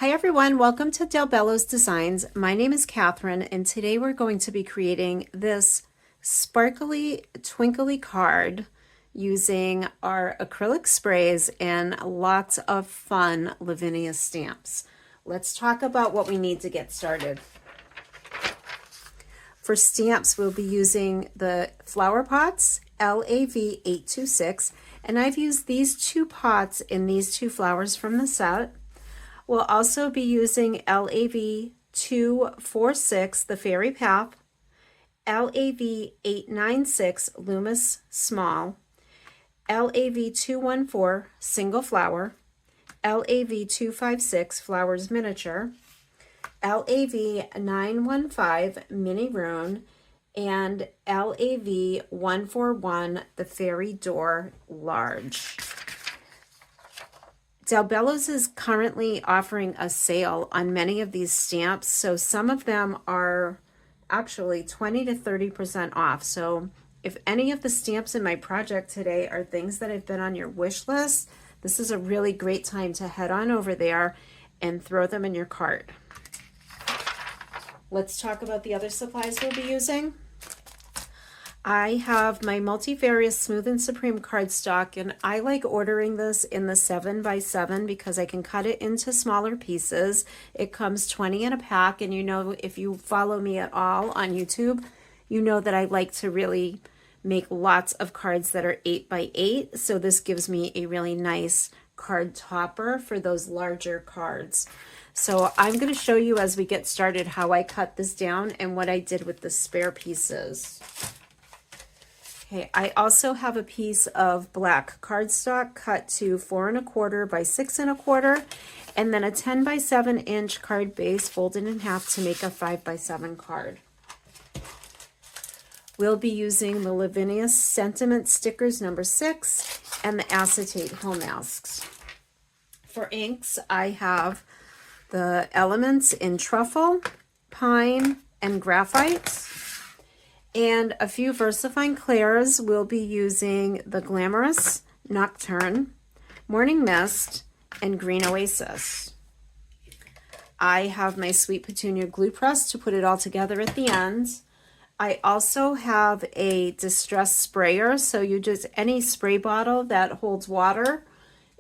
Hi everyone, welcome to Bello's Designs. My name is Catherine and today we're going to be creating this sparkly twinkly card using our acrylic sprays and lots of fun Lavinia stamps. Let's talk about what we need to get started. For stamps, we'll be using the flower pots, LAV 826, and I've used these two pots in these two flowers from the set. We'll also be using LAV 246, the Fairy Path, LAV 896, Loomis Small, LAV 214, Single Flower, LAV 256, Flowers Miniature, LAV 915, Mini Rune, and LAV 141, the Fairy Door Large. Bello's is currently offering a sale on many of these stamps, so some of them are actually 20 to 30% off. So if any of the stamps in my project today are things that have been on your wish list, this is a really great time to head on over there and throw them in your cart. Let's talk about the other supplies we'll be using. I have my multivarious Smooth and Supreme cardstock, and I like ordering this in the 7x7 because I can cut it into smaller pieces. It comes 20 in a pack, and you know, if you follow me at all on YouTube, you know that I like to really make lots of cards that are 8x8, so this gives me a really nice card topper for those larger cards. So I'm going to show you as we get started how I cut this down and what I did with the spare pieces. Okay, I also have a piece of black cardstock cut to 4 1/4 by 6 1/4, and then a 10x7-inch card base folded in half to make a 5x7 card. We'll be using the Lavinia Sentiment Stickers number 6 and the acetate home masks. For inks, I have the Elements in Truffle, Pine, and Graphite. And a few VersaFine Clairs. We'll be using the Glamorous Nocturne, Morning Mist, and Green Oasis. I have my Sweet Petunia glue press to put it all together at the end. I also have a distress sprayer, so you just, any spray bottle that holds water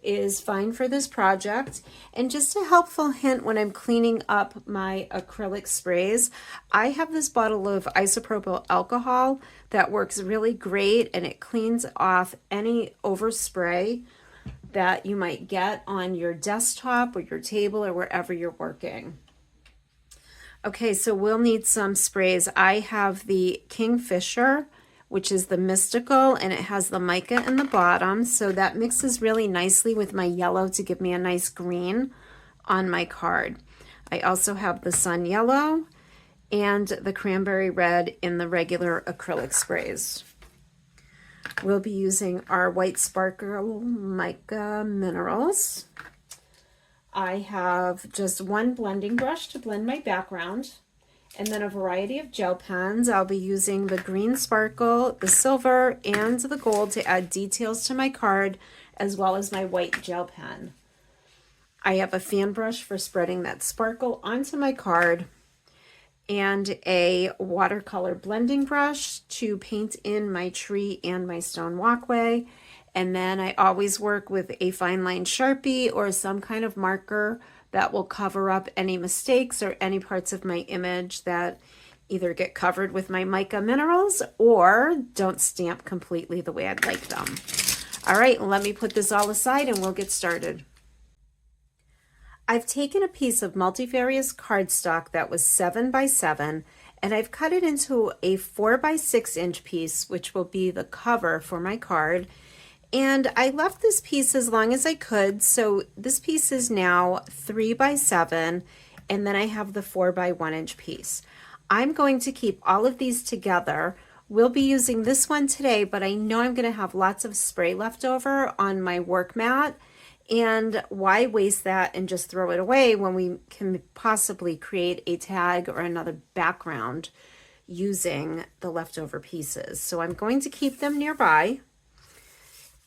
is fine for this project. And just a helpful hint when I'm cleaning up my acrylic sprays, I have this bottle of isopropyl alcohol that works really great, and it cleans off any overspray that you might get on your desktop or your table or wherever you're working. Okay, so we'll need some sprays. I have the Kingfisher, which is the Mystical, and it has the mica in the bottom, so that mixes really nicely with my yellow to give me a nice green on my card. I also have the Sun Yellow and the Cranberry Red in the regular acrylic sprays. We'll be using our White Sparkle Mica Minerals. I have just one blending brush to blend my background, and then a variety of gel pens. I'll be using the green sparkle, the silver, and the gold to add details to my card, as well as my white gel pen. I have a fan brush for spreading that sparkle onto my card, and a watercolor blending brush to paint in my tree and my stone walkway. And then I always work with a fine line Sharpie or some kind of marker that will cover up any mistakes or any parts of my image that either get covered with my mica minerals or don't stamp completely the way I'd like them. All right, let me put this all aside and we'll get started. I've taken a piece of multivarious cardstock that was 7x7, and I've cut it into a 4x6-inch piece, which will be the cover for my card. And I left this piece as long as I could, so this piece is now 3x7, and then I have the 4x1-inch piece. I'm going to keep all of these together. We'll be using this one today, but I know I'm going to have lots of spray left over on my work mat, and why waste that and just throw it away when we can possibly create a tag or another background using the leftover pieces. So I'm going to keep them nearby.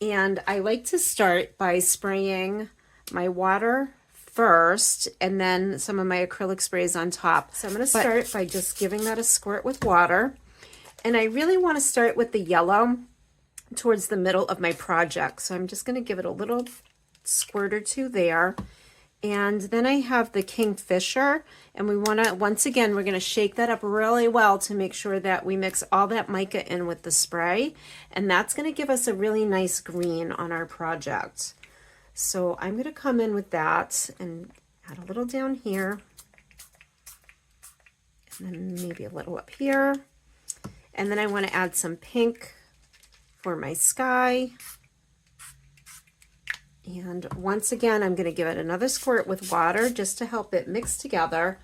And I like to start by spraying my water first, and then some of my acrylic sprays on top. So I'm going to start by just giving that a squirt with water. And I really want to start with the yellow towards the middle of my project. So I'm just going to give it a little squirt or two there. And then I have the Kingfisher, and we want to, once again, we're going to shake that up really well to make sure that we mix all that mica in with the spray. And that's going to give us a really nice green on our project. So I'm going to come in with that and add a little down here, and then maybe a little up here. And then I want to add some pink for my sky. And once again, I'm going to give it another squirt with water just to help it mix together.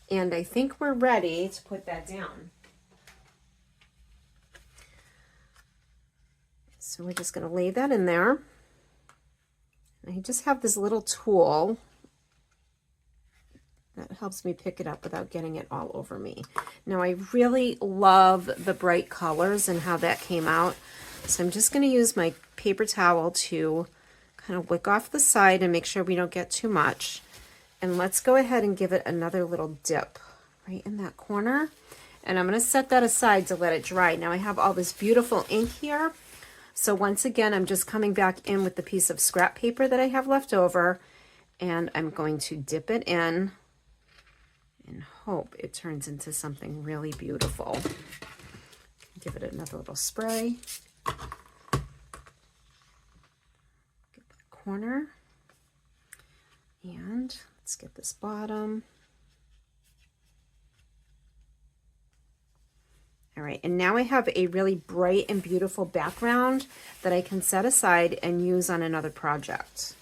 And I think we're ready to put that down. So we're just going to lay that in there. I just have this little tool that helps me pick it up without getting it all over me. Now I really love the bright colors and how that came out. So I'm just going to use my paper towel to kind of wick off the side and make sure we don't get too much. And let's go ahead and give it another little dip right in that corner. And I'm going to set that aside to let it dry. Now I have all this beautiful ink here. So once again, I'm just coming back in with the piece of scrap paper that I have left over, and I'm going to dip it in and hope it turns into something really beautiful. Give it another little spray. Get that corner. And let's get this bottom. All right, and now I have a really bright and beautiful background that I can set aside and use on another project.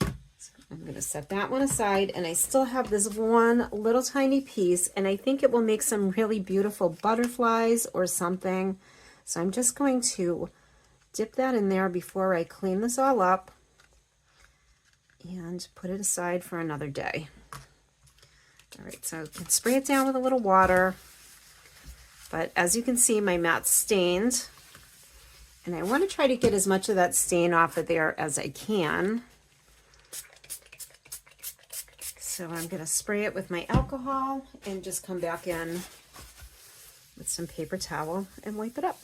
I'm going to set that one aside, and I still have this one little tiny piece, and I think it will make some really beautiful butterflies or something. So I'm just going to dip that in there before I clean this all up and put it aside for another day. All right, so I can spray it down with a little water, but as you can see, my mat's stained, and I want to try to get as much of that stain off of there as I can. So I'm going to spray it with my alcohol and just come back in with some paper towel and wipe it up.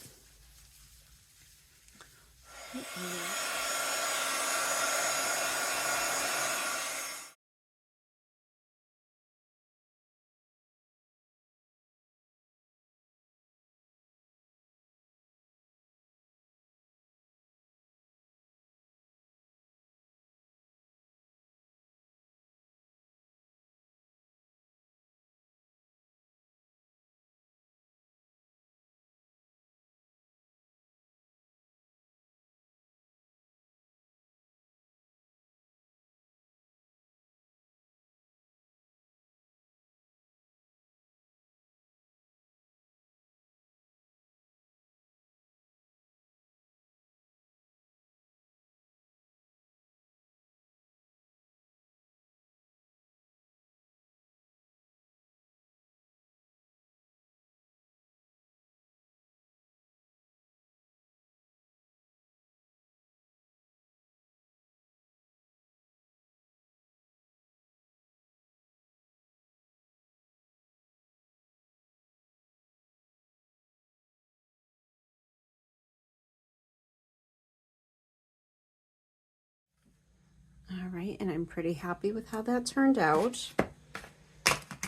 All right, and I'm pretty happy with how that turned out.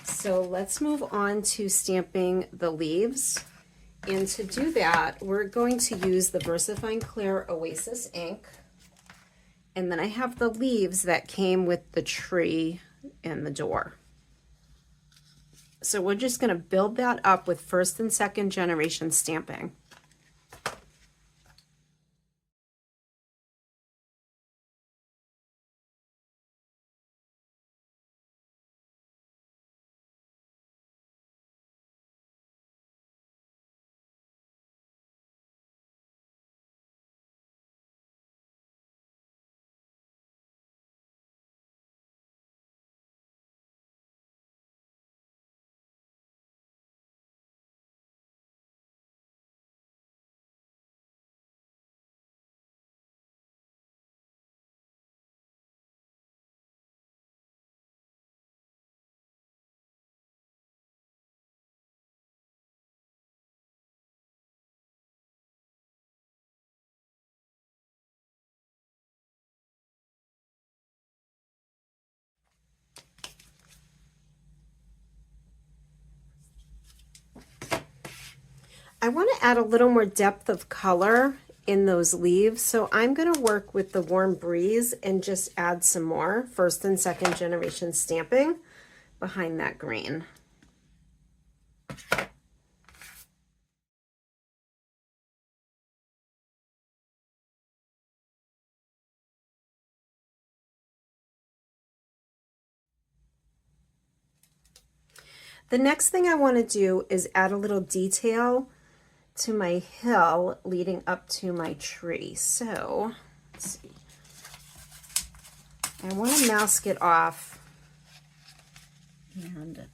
So let's move on to stamping the leaves. And to do that, we're going to use the VersaFine Clear Oasis ink. And then I have the leaves that came with the tree and the door. So we're just going to build that up with first and second generation stamping. I want to add a little more depth of color in those leaves, so I'm going to work with the Warm Breeze and just add some more first and second generation stamping behind that green. The next thing I want to do is add a little detail to my hill leading up to my tree. So let's see. I want to mask it off, and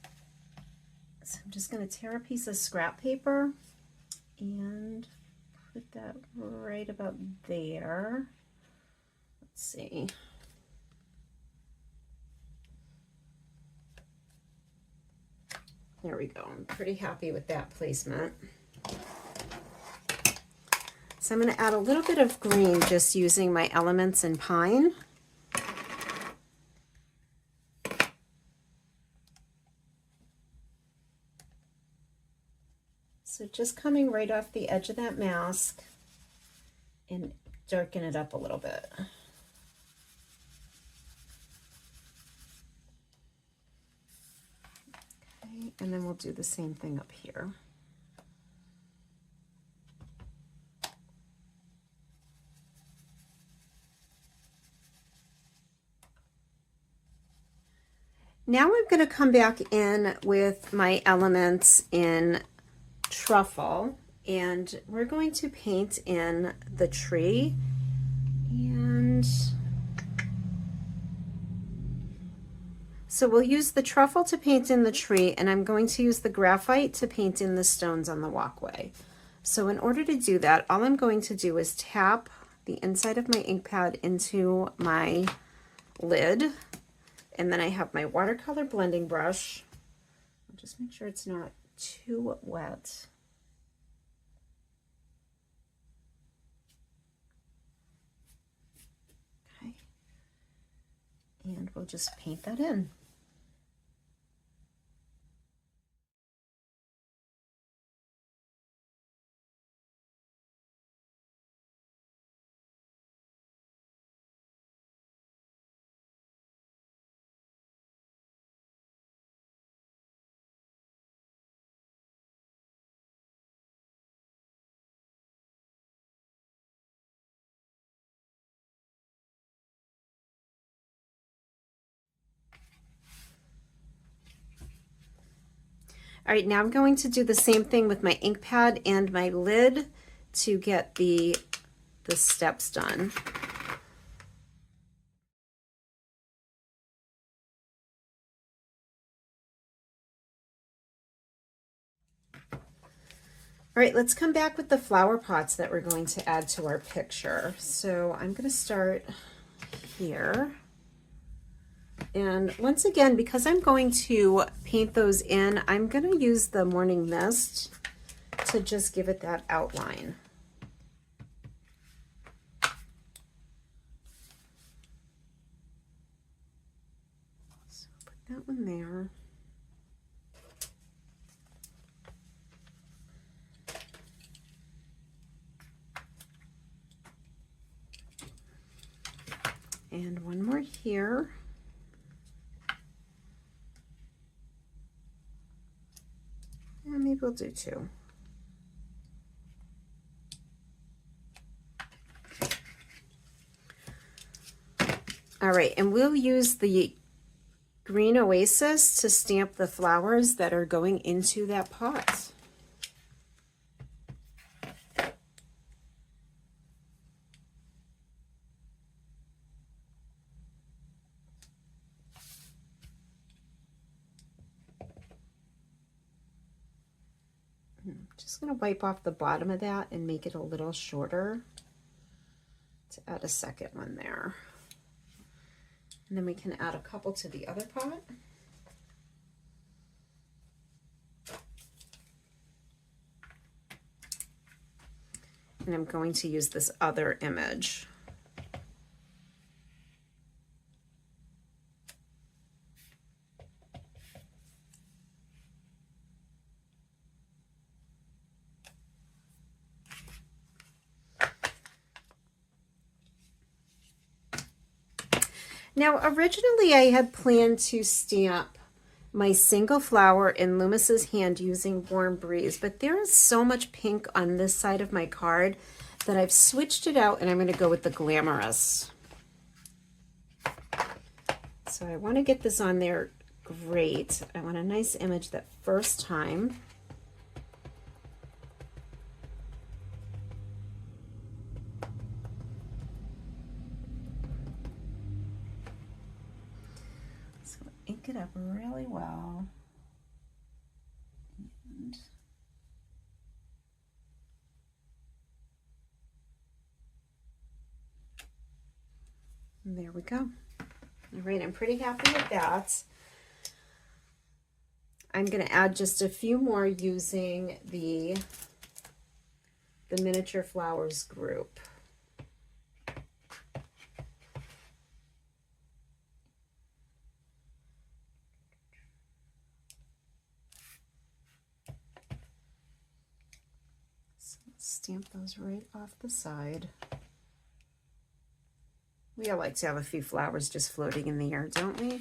so I'm just going to tear a piece of scrap paper and put that right about there. Let's see. There we go. I'm pretty happy with that placement. So I'm going to add a little bit of green just using my elements in pine. So just coming right off the edge of that mask and darken it up a little bit. Okay, and then we'll do the same thing up here. Now I'm going to come back in with my elements in truffle, and we're going to paint in the tree. And so we'll use the truffle to paint in the tree, and I'm going to use the graphite to paint in the stones on the walkway. So in order to do that, all I'm going to do is tap the inside of my ink pad into my lid, and then I have my watercolor blending brush. I'll just make sure it's not too wet. Okay. And we'll just paint that in. All right, now I'm going to do the same thing with my ink pad and my lid to get the steps done. All right, let's come back with the flower pots that we're going to add to our picture. So I'm going to start here. And once again, because I'm going to paint those in, I'm going to use the Morning Mist to just give it that outline. So put that one there. And one more here. And maybe we'll do two. All right, and we'll use the Green Oasis to stamp the flowers that are going into that pot. Just going to wipe off the bottom of that and make it a little shorter to add a second one there. And then we can add a couple to the other pot. And I'm going to use this other image. Now, originally I had planned to stamp my single flower in Loomis's hand using Warm Breeze, but there is so much pink on this side of my card that I've switched it out and I'm going to go with the Glamorous. So I want to get this on there great. I want a nice image that first time. So ink it up really well. And there we go. All right, I'm pretty happy with that. I'm going to add just a few more using the Miniature Flowers group. So let's stamp those right off the side. We all like to have a few flowers just floating in the air, don't we?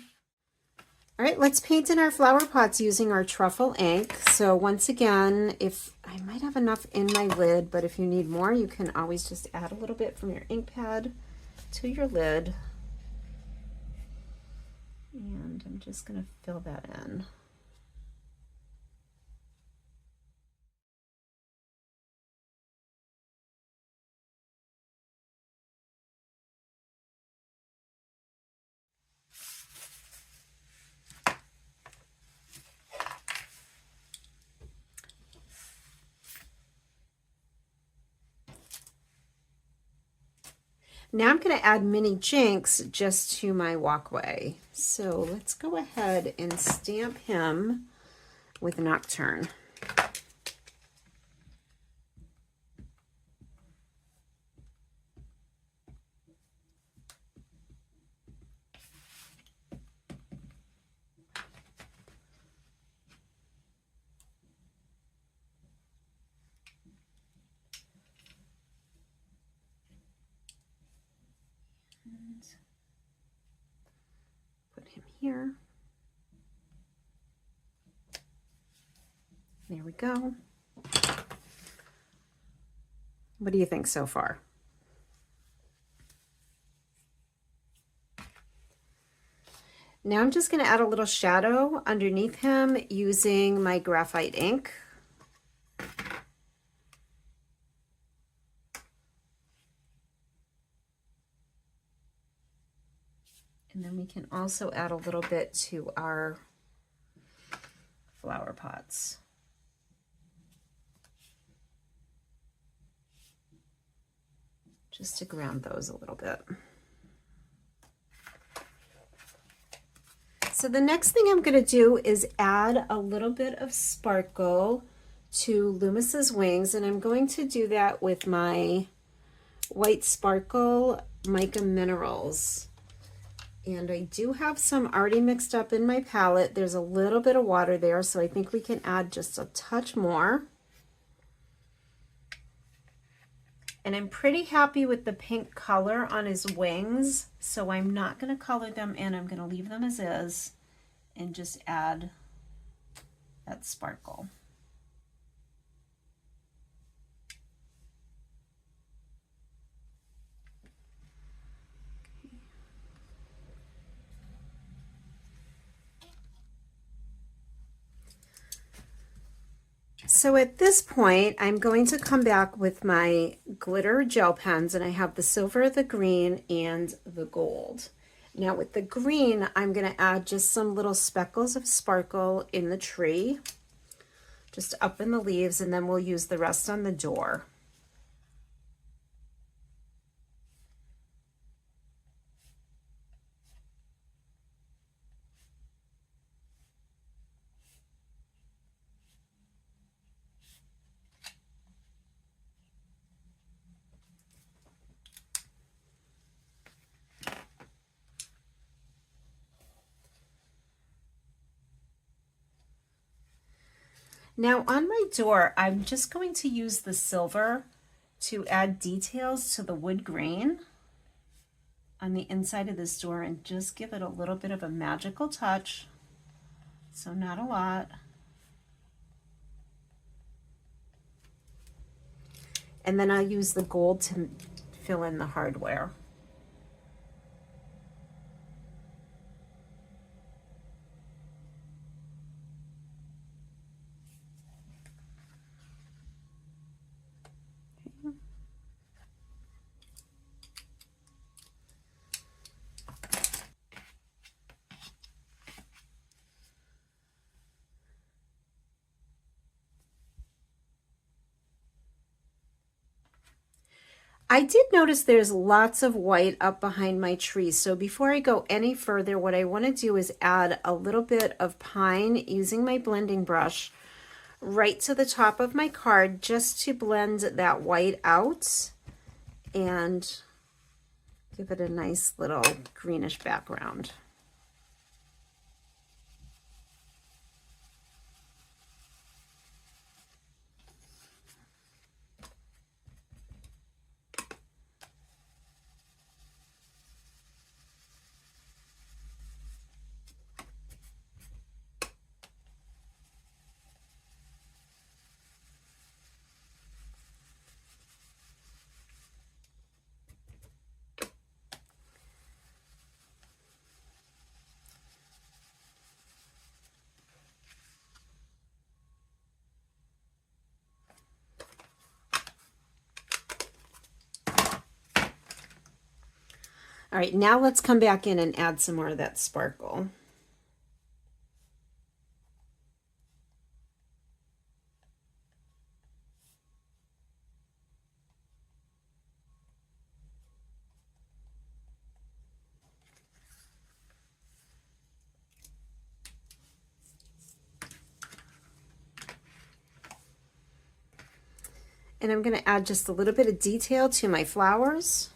All right, let's paint in our flower pots using our truffle ink. So once again, if I might have enough in my lid, but if you need more, you can always just add a little bit from your ink pad to your lid. And I'm just going to fill that in. Now I'm going to add mini Jinx just to my walkway. So let's go ahead and stamp him with Nocturne. Put him here. There we go. What do you think so far? Now I'm just going to add a little shadow underneath him using my graphite ink. And then we can also add a little bit to our flower pots. Just to ground those a little bit. So the next thing I'm going to do is add a little bit of sparkle to Loomis's wings, and I'm going to do that with my White Sparkle Mica Minerals. And I do have some already mixed up in my palette. There's a little bit of water there, so I think we can add just a touch more. And I'm pretty happy with the pink color on his wings, so I'm not going to color them in. I'm going to leave them as is and just add that sparkle. So at this point, I'm going to come back with my glitter gel pens, and I have the silver, the green, and the gold. Now with the green, I'm going to add just some little speckles of sparkle in the tree, just up in the leaves, and then we'll use the rest on the door. Now on my door, I'm just going to use the silver to add details to the wood grain. on the inside of this door and just give it a little bit of a magical touch. So not a lot. And then I'll use the gold to fill in the hardware. I did notice there's lots of white up behind my tree, so before I go any further, what I want to do is add a little bit of pine using my blending brush right to the top of my card just to blend that white out and give it a nice little greenish background. All right, now let's come back in and add some more of that sparkle. And I'm going to add just a little bit of detail to my flowers.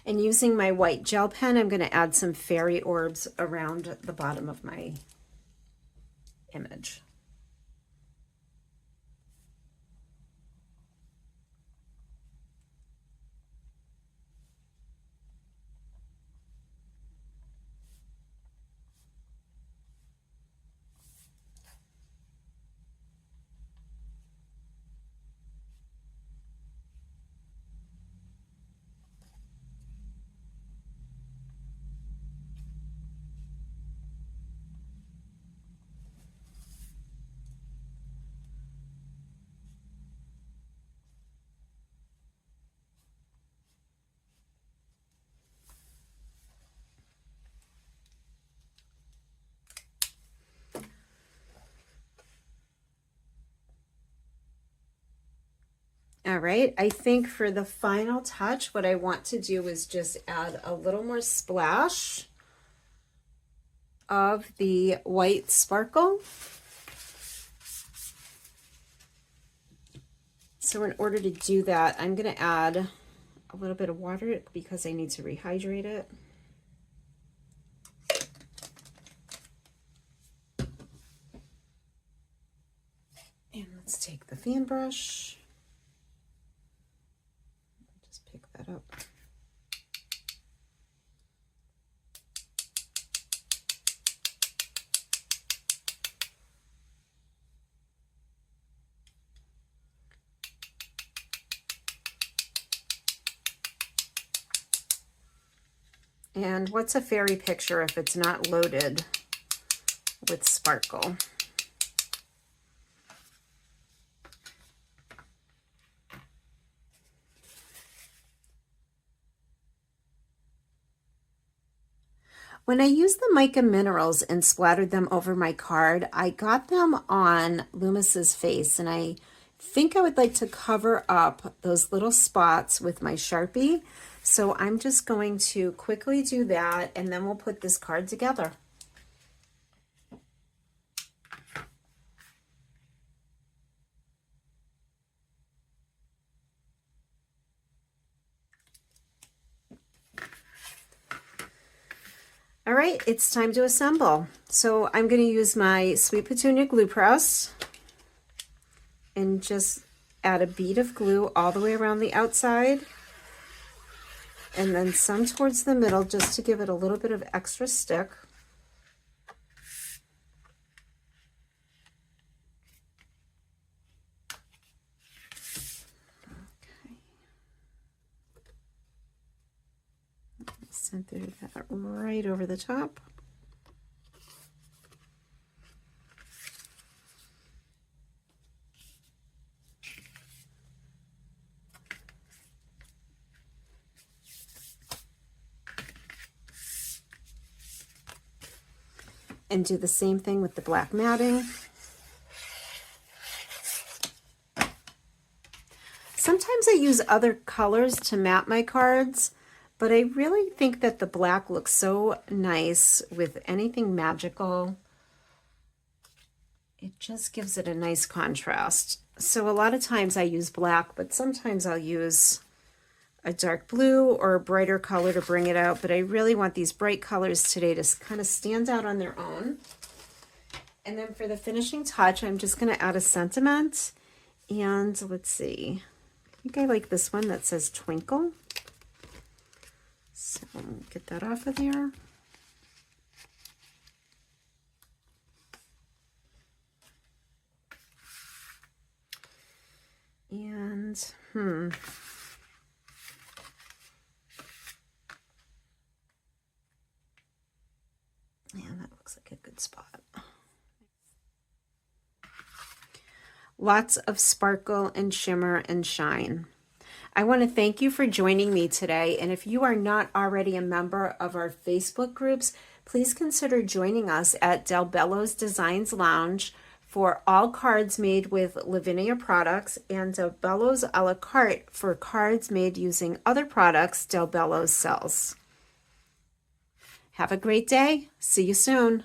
And using my white gel pen, I'm going to add some fairy orbs around the bottom of my image. All right, I think for the final touch, what I want to do is just add a little more splash of the white sparkle. So in order to do that, I'm going to add a little bit of water because I need to rehydrate it. And let's take the fan brush. Just pick that up. And what's a fairy picture if it's not loaded with sparkle? When I used the mica minerals and splattered them over my card, I got them on Loomis's face, and I think I would like to cover up those little spots with my Sharpie. So I'm just going to quickly do that, and then we'll put this card together. All right, it's time to assemble. So I'm going to use my Sweet Petunia glue press and just add a bead of glue all the way around the outside, and then some towards the middle just to give it a little bit of extra stick. Center that right over the top. And do the same thing with the black matting. Sometimes I use other colors to mat my cards, but I really think that the black looks so nice with anything magical. It just gives it a nice contrast. So a lot of times I use black, but sometimes I'll use a dark blue or a brighter color to bring it out, but I really want these bright colors today to kind of stand out on their own. And then for the finishing touch, I'm just going to add a sentiment, and let's see, I think I like this one that says Twinkle. So get that off of there. And yeah, that looks like a good spot. Lots of sparkle and shimmer and shine. I want to thank you for joining me today. And if you are not already a member of our Facebook groups, please consider joining us at Bello's Designs Lounge for all cards made with Lavinia products, and Bello's a la carte for cards made using other products Bello sells. Have a great day. See you soon.